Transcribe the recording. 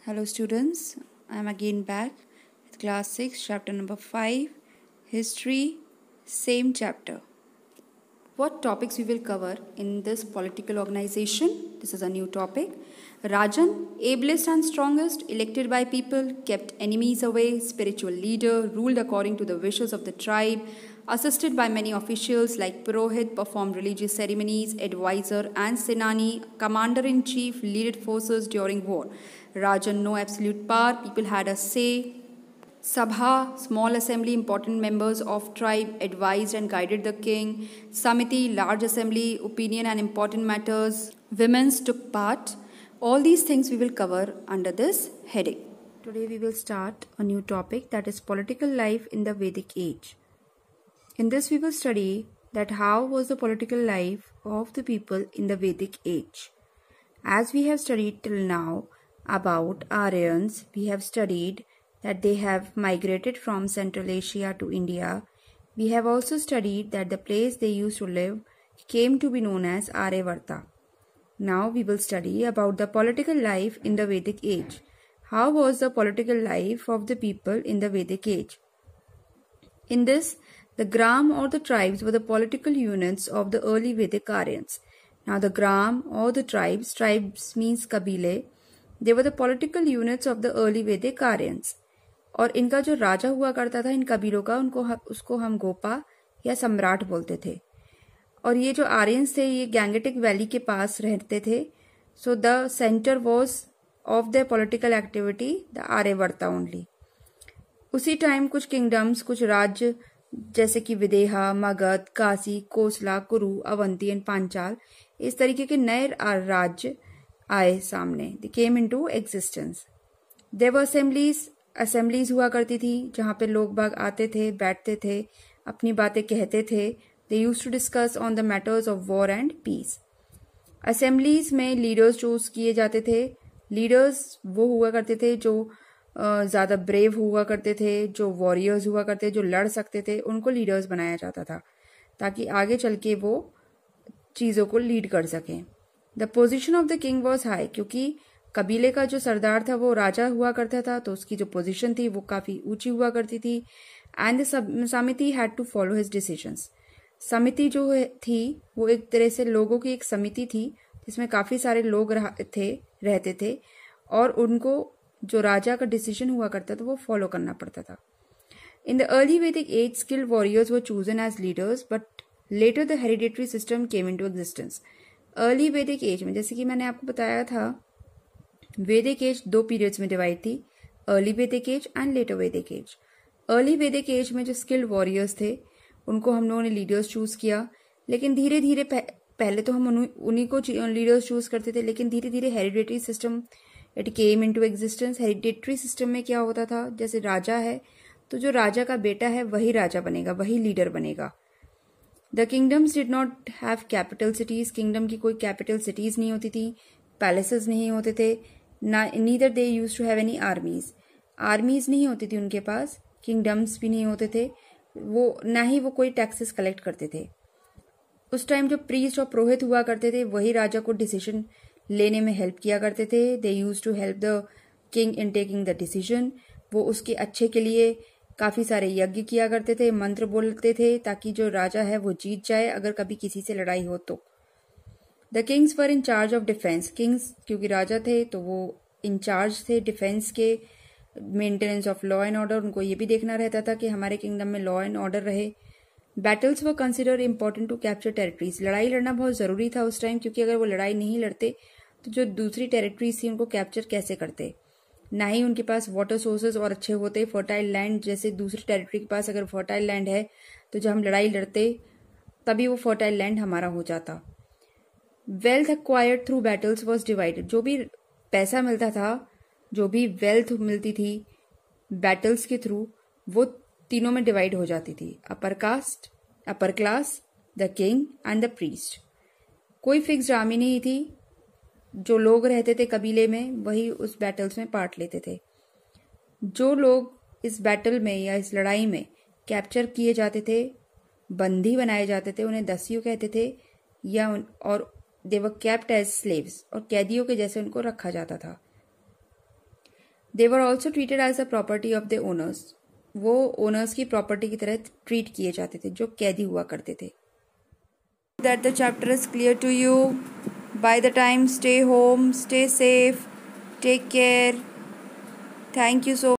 Hello students, I am again back with class 6 chapter number 5 history, same chapter. What topics we will cover in this political organization? This is a new topic. Rajan, ablest and strongest, elected by people, kept enemies away, spiritual leader, ruled according to the wishes of the tribe, assisted by many officials like Purohit, performed religious ceremonies, advisor and Senani, commander-in-chief, led forces during war. Rajan, no absolute power, people had a say, Sabha, small assembly, important members of tribe advised and guided the king. Samiti, large assembly, opinion and important matters. Women's took part. All these things we will cover under this heading. Today we will start a new topic, that is political life in the Vedic age. In this we will study that how was the political life of the people in the Vedic age. As we have studied till now about Aryans, we have studied that they have migrated from Central Asia to India. We have also studied that the place they used to live came to be known as Aryavarta. Now we will study about the political life in the Vedic age. How was the political life of the people in the Vedic age? In this, the Gram or the tribes were the political units of the early Vedic Aryans. Now the Gram or the tribes means Kabile, they were the political units of the early Vedic Aryans. और इनका जो राजा हुआ करता था इन कबीलों का उसको हम गोपा या सम्राट बोलते थे. और ये जो आर्यंस थे ये गैंगेटिक वैली के पास रहते थे. So the centre was of the political activity the Aryavarta only. उसी टाइम कुछ किंगडम्स, कुछ राज्य जैसे कि विदेहा, मगध, काशी, कोसला, कुरु, अवंती एंड पांचाल, इस तरीके के नए राज्य आए सामने. They came into existence. There were assemblies हुआ करती थी जहां पे लोग बाग आते थे, बैठते थे, अपनी बातें कहते थे. They used to discuss on the matters of war and peace. Assemblies में लीडर्स चूज किए जाते थे. लीडर्स वो हुआ करते थे जो ज्यादा ब्रेव हुआ करते थे, जो वॉरियर्स हुआ करते, जो लड़ सकते थे, उनको लीडर्स बनाया जाता था ताकि आगे चल के वो चीजों को लीड कर सकें. The position of the king was high, क्योंकि कबीले का जो सरदार था वो राजा हुआ करता था, तो उसकी जो पोजीशन थी वो काफी ऊंची हुआ करती थी. And the samiti had to follow his decisions. समिति जो थी वो एक तरह से लोगों की एक समिति थी जिसमें काफी सारे लोग रहते थे और उनको जो राजा का डिसीजन हुआ करता था वो फॉलो करना पड़ता था. In the early Vedic age skilled warriors were chosen as leaders, but later the hereditary system came into existence. Early Vedic age में, जैसे कि मैंने आपको बताया था, वैदिक एज दो पीरियड्स में डिवाइड थी, early Vedic as and later वैदिक एज. अर्ली वैदिक एज में जो स्किल्ड वॉरियर्स थे उनको हम लोगों ने लीडर्स चूज किया, लेकिन धीरे धीरे पहले तो हम उन्हीं को लीडर्स चूज करते थे, लेकिन धीरे धीरे hereditary system it came into existence. Hereditary system में क्या होता था, जैसे राजा है तो जो राजा का बेटा है वही राजा बनेगा, वही लीडर बनेगा. The kingdoms did not have capital cities. Kingdom की कोई कैपिटल सिटीज नहीं होती थी, पैलेसेस नहीं होते थे, neither they use to have any armies. Armies नहीं होती थी उनके पास, किंगडम्स भी नहीं होते थे, वो ना ही वो कोई टैक्सेस कलेक्ट करते थे. उस टाइम जो प्रीस्ट और पुरोहित हुआ करते थे वही राजा को डिसीजन लेने में हेल्प किया करते थे. They use to help the king in taking the decision. वो उसके अच्छे के लिए काफी सारे यज्ञ किया करते थे, मंत्र बोलते थे ताकि जो राजा है वो जीत जाए अगर कभी किसी से लड़ाई हो तो. The Kings were in charge of defence. Kings क्योंकि राजा थे तो वो इन चार्ज थे डिफेंस के, maintenance of law and order. उनको ये भी देखना रहता था कि हमारे किंगडम में लॉ एंड ऑर्डर रहे. Battles were consider important to capture territories. लड़ाई लड़ना बहुत जरूरी था उस टाइम, क्योंकि अगर वो लड़ाई नहीं लड़ते तो जो दूसरी टेरिटरीज थी उनको कैप्चर कैसे करते. ना ही उनके पास वाटर सोर्सेज और अच्छे होते, फर्टाइल लैंड, जैसे दूसरी टेरिटरी के पास अगर फर्टाइल लैंड है तो जब हम लड़ाई लड़ते तभी वो फर्टाइल लैंड हमारा हो जाता. Wealth acquired through battles was divided. जो भी पैसा मिलता था, जो भी वेल्थ मिलती थी बैटल्स के थ्रू, वो तीनों में डिवाइड हो जाती थी, upper caste, upper class, the king and the priest. कोई फिक्स्ड आर्मी नहीं थी. जो लोग रहते थे कबीले में वही उस बैटल्स में पार्ट लेते थे. जो लोग इस बैटल में या इस लड़ाई में कैप्चर किए जाते थे, बंदी बनाए जाते थे, उन्हें दस्यु कहते थे, और they were kept as slaves, और कैदियों के जैसे उनको रखा जाता था. They were also treated as a property of the owners, वो ओनर्स की प्रॉपर्टी की तरह ट्रीट किए जाते थे जो कैदी हुआ करते थे। That the chapter is clear to you. By the time, stay home, stay safe, take care. Thank you so